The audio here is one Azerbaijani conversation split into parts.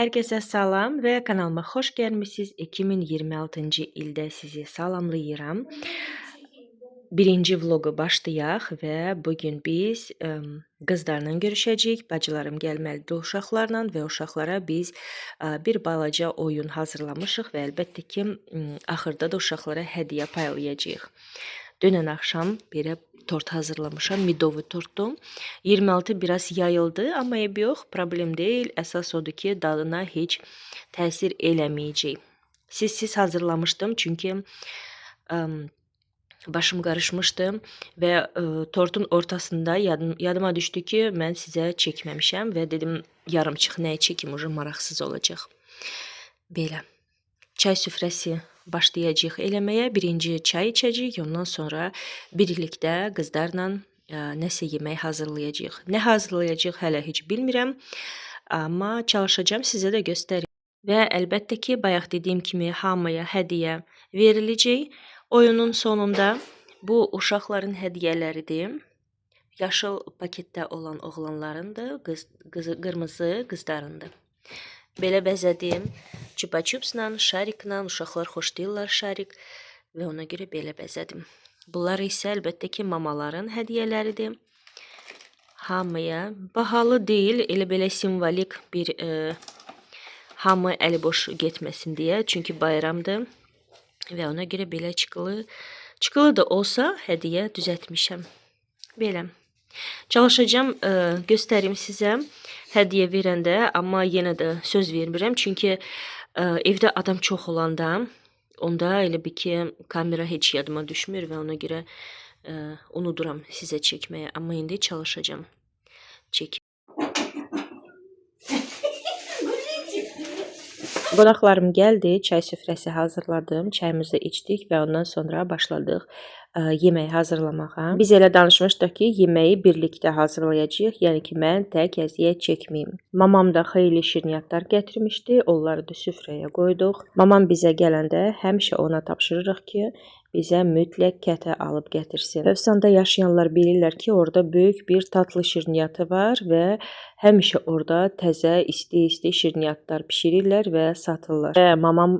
Herkese salam və kanalıma xoş gəlmisiniz. 2026-cı ildə sizi salamlayıram. Birinci vlogu başlayaq və bugün biz qızlarla görüşəcəyik. Bacılarım gəlməlidir uşaqlarla və uşaqlara biz bir balaca oyun hazırlamışıq və əlbəttə ki, axırda da uşaqlara hədiyyə paylayacağıq. Dünən axşam belə tort hazırlamışam, midovu tortdu. 26 biraz yayıldı, amma eybi yox, problem deyil. Əsas odur ki, dadına heç təsir eləməyəcək. Siz hazırlamışdım, çünki başım qarışmışdı və tortun ortasında yadıma düşdü ki, mən sizə çəkməmişəm və dedim, yarımçıq nəyə çəkim, maraqsız olacaq. Belə, çay süfrəsi başlayacağıq eləməyə. Birinci çay içəcəyik, ondan sonra birlikdə qızlarla nəsə yemək hazırlayacağıq. Nə hazırlayacağıq hələ heç bilmirəm, amma çalışacağım sizə də göstərim. Və əlbəttə ki, bayaq dediyim kimi hamıya hədiyyə veriləcək. Oyunun sonunda bu uşaqların hədiyyələridir. Yaşıl paketdə olan oğlanlarındır, qırmızı qızlarındır. Belə bəzədim. Çupa-çupsla, şarikla, uşaqlar xoşlayırlar şarik və ona görə belə bəzədim. Bunlar isə əlbəttə ki, mamaların hədiyyələridir. Hamıya bahalı deyil, elə belə simvolik bir hamı əli boş getməsin deyə, çünki bayramdır və ona görə belə çıxılı da olsa hədiyyə düzəltmişəm. Belə. Çalışacağım göstərim sizə hədiyyə verəndə, amma yenə də söz vermirəm, çünki evdə adam çox olanda, onda elə bir ki, kamera heç yadıma düşmür və ona görə unuduram sizə çəkməyə, amma indi çalışacağım çəkim. Qonaqlarım gəldi, çay süfrəsi hazırladım, çayımızı içdik və ondan sonra başladıq yeməyi hazırlamağa. Biz elə danışmışdıq ki, yeməyi birlikdə hazırlayacağıq, yəni ki, mən tək əziyyət çəkməyim. Mamam da xeyli şirniyyatlar gətirmişdi, onları da süfrəyə qoyduq. Mamam bizə gələndə həmişə ona tapşırırıq ki, bizə mütləq kətə alıb gətirsin. Övsanda yaşayanlar bilirlər ki, orada böyük bir tatlı şirniyyatı var və həmişə orada təzə, isti şirniyyatlar pişirirlər və satırlar. Və mamam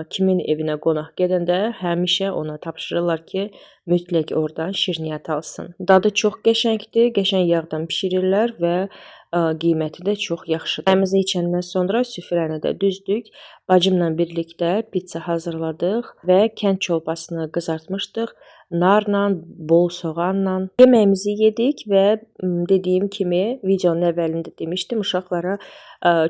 kimin evinə qonaq gedəndə həmişə ona tapşırırlar ki, mütləq oradan şirniyyat alsın. Dadı çox qəşəngdir, qəşəng yağdan pişirirlər və qiyməti də çox yaxşıdır. Çayımızı içəndən sonra süfrəni də düzdük. Bacımla birlikdə pizza hazırladıq və kənd çolpasını qızartmışdıq. Narla, bol soğanla. Yeməyimizi yedik və dediyim kimi videonun əvvəlində demişdim, uşaqlara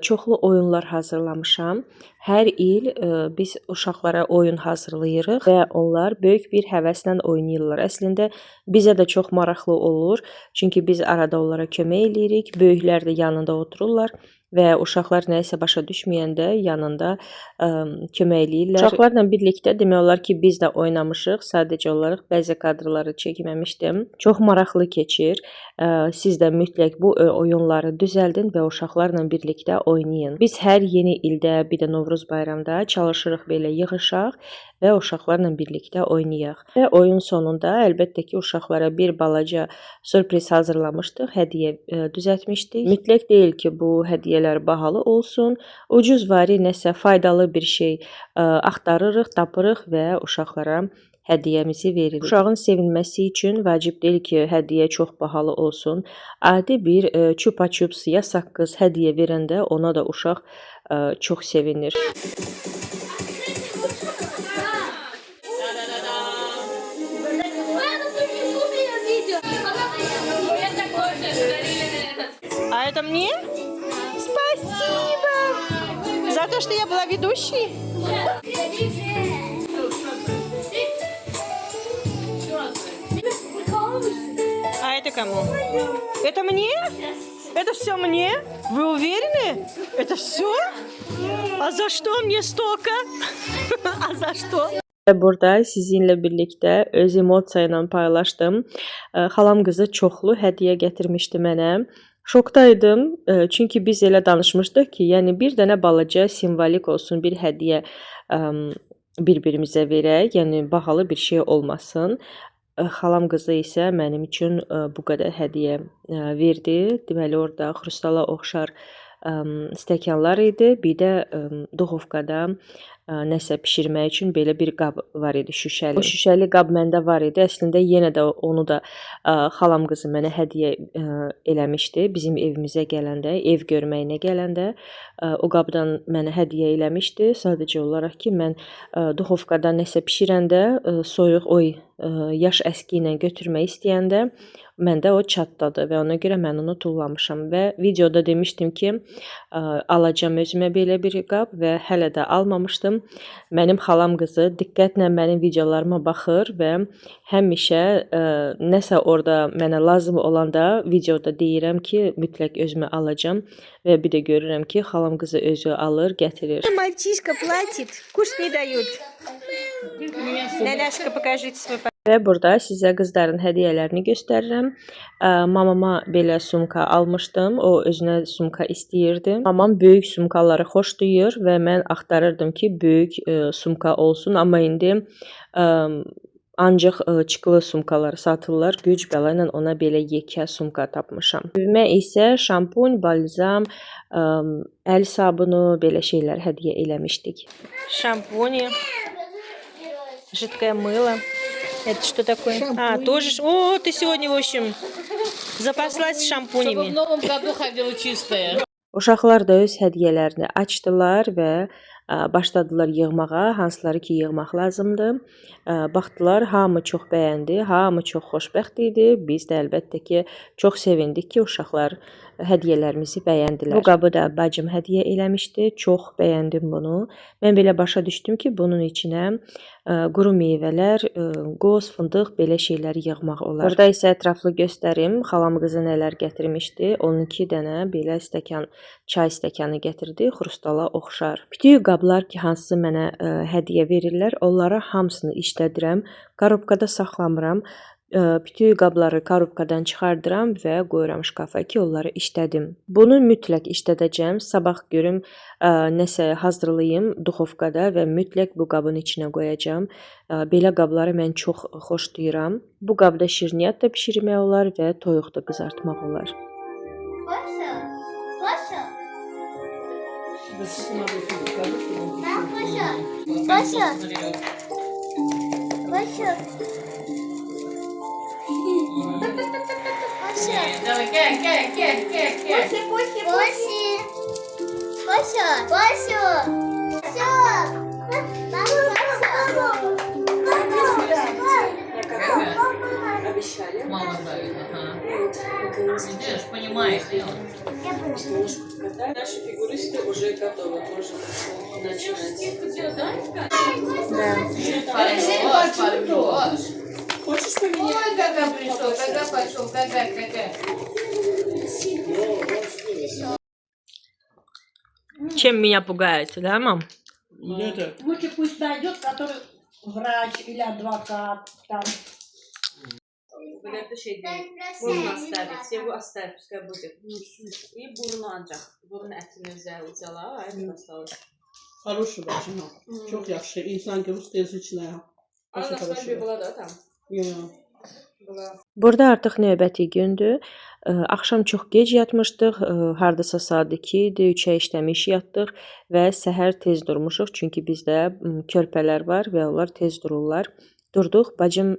çoxlu oyunlar hazırlamışam. Hər il biz uşaqlara oyun hazırlayırıq və onlar böyük bir həvəslə oynayırlar. Əslində bizə də çox maraqlı olur, çünki biz arada onlara kömək eləyirik, böyüklər də yanında otururlar və uşaqlar nəyisə başa düşməyəndə yanında kömək eləyirlər. Uşaqlarla birlikdə demək olar ki, biz də oynamışıq, sadəcə olaraq bəzi kadrları çəkməmişdim. Çox maraqlı keçir. Siz də mütləq bu oyunları düzəldin və uşaqlarla birlikdə oynayın. Biz hər yeni ildə, bir də Novruz bayramda çalışırıq belə yığışaq və uşaqlarla birlikdə oynayaq. Və oyun sonunda əlbəttə ki, uşaqlara bir balaca sürpriz hazırlamışdıq, hədiyyə düzəltmişdik. Mütləq deyil ki, bu hədiyyələr bahalı olsun. Ucuz vari nəsə faydalı bir şey axtarırıq, tapırıq və uşaqlara hədiyyəmizi veririk. Uşağın sevinməsi üçün vacib deyil ki, hədiyyə çox bahalı olsun. Adi bir çupa-çups ya saqqız hədiyyə verəndə ona da uşaq çox sevinir. А это мне? Спасибо! За то, что я была ведущей? А это кому? Это мне? Это все мне? Вы уверены? Это все? А за что мне столько? А за что? Burada sizinlə birlikdə öz emosiya ilə paylaşdım. Xalam qızı çoxlu hədiyyə gətirmişdi mənə. Şokdaydım, çünki biz elə danışmışdıq ki, yəni bir dənə balaca simvolik olsun bir hədiyyə bir-birimizə verək, yəni bahalı bir şey olmasın. Xalam qızı isə mənim üçün bu qədər hədiyyə verdi. Deməli, orada xrustala oxşar stəkanlar idi. Bir də duxovkada nəsə bişirmək üçün belə bir qab var idi, şüşəli. O şüşəli qab məndə var idi. Əslində yenə də onu da xalam qızı mənə hədiyyə eləmişdi. Bizim evimizə gələndə, ev görməyinə gələndə o qabdan mənə hədiyyə eləmişdi. Sadəcə olaraq ki, mən duxovkada nəsə bişirəndə soyuq yaş əski ilə götürmək istəyəndə məndə o çatladı və ona görə mən onu tullamışam və videoda demişdim ki, alacağam özümə belə bir qab və hələ də almamışdım. Mənim xalam qızı diqqətlə mənim videolarıma baxır və həmişə nəsə orada mənə lazım olanda videoda deyirəm ki, mütləq özümə alacağam və bir də görürəm ki, xalam qızı özü alır, gətirir. Мальчишка платит, кушать не дают. Наляшка, покажите свой Və burada sizə qızların hədiyyələrini göstərirəm. Mamama belə sumka almışdım. O özünə sumka istəyirdi. Mamam böyük sumkaları xoşlayır və mən axtarırdım ki, böyük sumka olsun. Amma indi ancaq çıxılı sumkalar satırlar. Güc bəla ilə ona belə yekə sumka tapmışam. Evimə isə şampun, balzam, əl sabunu, belə şeylər hədiyyə eləmişdik. Шампуни, жидкое мыло. Это что такое? Шампунь. Тоже. О, ты сегодня, в общем, запаслась Чтобы в шампунями. новом году ходила чистая. Uşaqlar da öz hədiyyələrini açdılar və başladılar yığmağa, hansıları ki yığmaq lazımdır. Baxdılar, hamı çox bəyəndi, hamı çox xoşbəxt idi. Biz də əlbəttə ki, çox sevindik ki, uşaqlar hədiyyələrimizi bəyəndilər. Bu qabı da bacım hədiyyə eləmişdi. Çox bəyəndim bunu. Mən belə başa düşdüm ki, bunun içinə quru meyvələr, qoz, fındıq belə şeyləri yığmaq olar. Burada isə ətraflı göstərim. Xalam qızı nələr gətirmişdi. 12 dənə belə stəkan, çay stəkanı gətirdi. Xrustala oxşar. Bütün qablar ki, hansısı mənə hədiyyə verirlər, onlara hamısını işlədirəm. Korobkada saxlamıram. Bütün qabları korobkadan çıxardıram və qoyuram şkafa ki, onları işlədim. Bunu mütləq işlədəcəm. Sabah görüm nəsə hazırlayım duxovkada və mütləq bu qabın içinə qoyacağam. Belə qabları mən çox xoşlayıram. Bu qabda şirniyyat da bişirmək olar və toyuq da qızartmaq olar. Давай, гель. Обещали. Мама говорит, ага. Видишь, понимаешь, дело. Наши фигуристы уже готовы, можно начинать. Парень, Хочешь Ой, поменять? когда пришел, когда пошел, когда. Чем меня пугает, да, мам? Лучше пусть найдет, который врач или адвокат там. Böyle şey değil. Burun asterlik. Bu aster püskə budur. И burnu ancaq. Burun ətini ucala. Ayrı hastalık. Хороший бачимо. Çok yaxşı. İnsan gibi tez içine. Arada Очень bir хорошо. bula da tam. Yeah. Bula. Burada artıq növbəti gündür. Axşam çox gec yatmışdıq. Hardasa saat 2 idi. 3-ə işləmiş yatdıq və səhər tez durmuşuq. Çünki bizdə körpələr var və onlar tez dururlar. Durduq. Bacım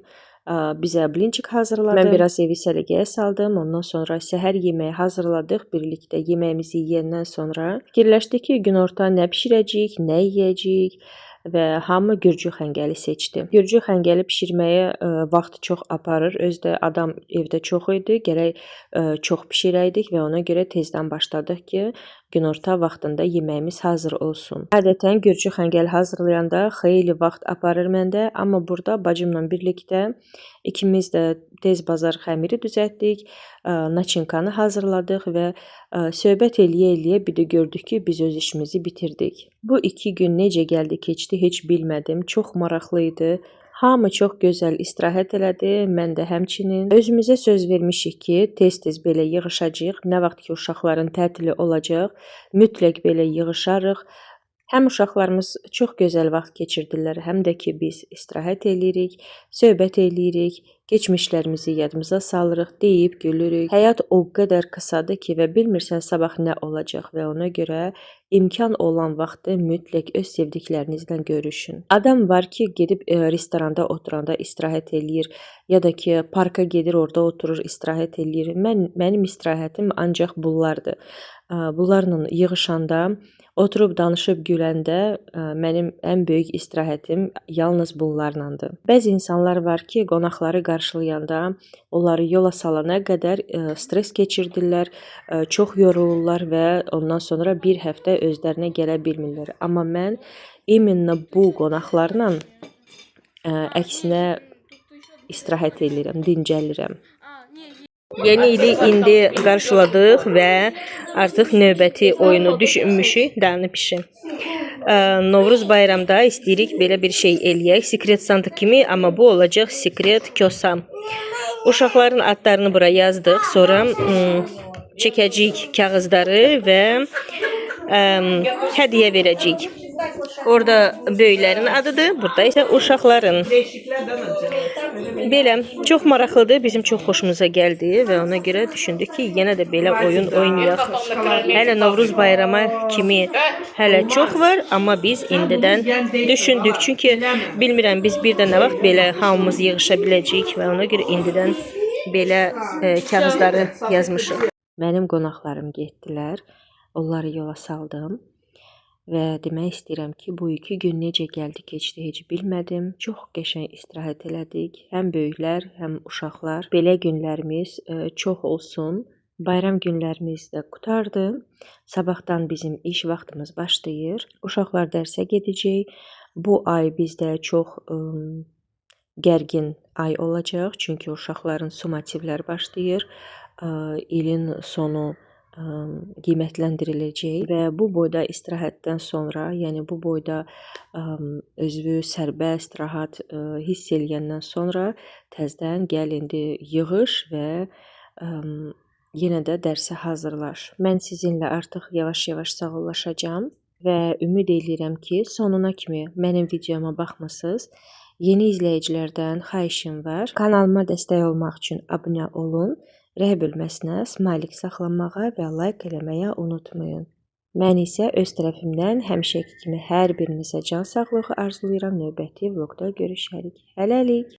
bizə blinçik hazırladı. Mən biraz evi səliqəyə saldım. Ondan sonra səhər yeməyi hazırladıq. Birlikdə yeməyimizi yeyəndən sonra fikirləşdik ki, günorta nə bişirəcəyik, nə yeyəcəyik və hamı gürcü xəngəli seçdi. Gürcü xəngəli bişirməyə vaxt çox aparır. Özdə adam evdə çox idi. Gərək çox bişirəydik və ona görə tezdən başladıq ki, günorta vaxtında yeməyimiz hazır olsun. Adətən gürcü xəngəl hazırlayanda xeyli vaxt aparır məndə, amma burada bacımla birlikdə ikimiz də tez bazar xəmiri düzəltdik, naçinkanı hazırladıq və söhbət eləyə-eləyə bir də gördük ki, biz öz işimizi bitirdik. Bu 2 gün necə gəldi, keçdi heç bilmədim. Çox maraqlı idi. Hamı çox gözəl istirahət elədi, mən də həmçinin. Özümüzə söz vermişik ki, tez-tez belə yığışacağıq. Nə vaxt ki, uşaqların tətili olacaq, mütləq belə yığışarıq. Həm uşaqlarımız çox gözəl vaxt keçirdirlər, həm də ki biz istirahət eləyirik, söhbət eləyirik, keçmişlərimizi yadımıza salırıq, deyib gülürük. Həyat o qədər qısadır ki və bilmirsən sabah nə olacaq və ona görə imkan olan vaxtı mütləq öz sevdiklərinizlə görüşün. Adam var ki, gedib restoranda oturanda istirahət eləyir ya da ki parka gedir, orada oturur, istirahət eləyir. Mənim istirahətim ancaq bunlardır. Bunlarla yığışanda, oturub danışıb güləndə mənim ən böyük istirahətim yalnız bunlarlandır. Bəzi insanlar var ki, qonaqları qarşılayanda onları yola salana qədər stres keçirdirlər, çox yorulurlar və ondan sonra bir həftə özlərinə gələ bilmirlər. Amma mən iminə bu qonaqlarla əksinə istirahət edirəm, dincəlirəm. Yeni ili indi qarşıladıq və artıq növbəti oyunu düşünmüşük, dəni pişin. Novruz bayramda istəyirik belə bir şey eləyək, Secret Santa kimi, amma bu olacaq Secret Kosa. Uşaqların adlarını bura yazdıq, sonra çəkəcəyik kağızları və hədiyyə verəcəyik. Orada böyüklərin adıdır, burada isə uşaqların. Belə çox maraqlıdır, bizim çox xoşumuza gəldi və ona görə düşündük ki, yenə də belə oyun oynayaq. Hələ Novruz bayramı kimi hələ çox var, amma biz indidən düşündük. Çünki bilmirəm biz bir də nə vaxt belə hamımız yığışa biləcəyik və ona görə indidən belə kağızları yazmışıq. Mənim qonaqlarım getdilər, onları yola saldım. Və demək istəyirəm ki, bu 2 gün necə gəldi keçdi heç bilmədim. Çox qəşəng istirahət elədik. Həm böyüklər, həm uşaqlar. Belə günlərimiz çox olsun. Bayram günlərimiz də qutardı. Sabahdan bizim iş vaxtımız başlayır. Uşaqlar dərsə gedəcək. Bu ay bizdə çox gərgin ay olacaq. Çünki uşaqların summativlər başlayır. İlin sonu qiymətləndiriləcək və bu boyda istirahətdən sonra, yəni bu boyda özünü sərbəst, rahat hiss eləyəndən sonra təzədən gəl indi yığış və yenə də dərsə hazırlaş. Mən sizinlə artıq yavaş-yavaş sağollaşacağam və ümid edirəm ki, sonuna kimi mənim videoma baxmısınız. Yeni izləyicilərdən xahişim var. Kanalıma dəstək olmaq üçün abunə olun. Rəh bölməsinə smailik saxlamağa və like eləməyə unutmayın. Mən isə öz tərəfimdən həmişəki kimi hər birinizə can sağlığı arzulayıram. Növbəti vlogda görüşərik. Hələlik.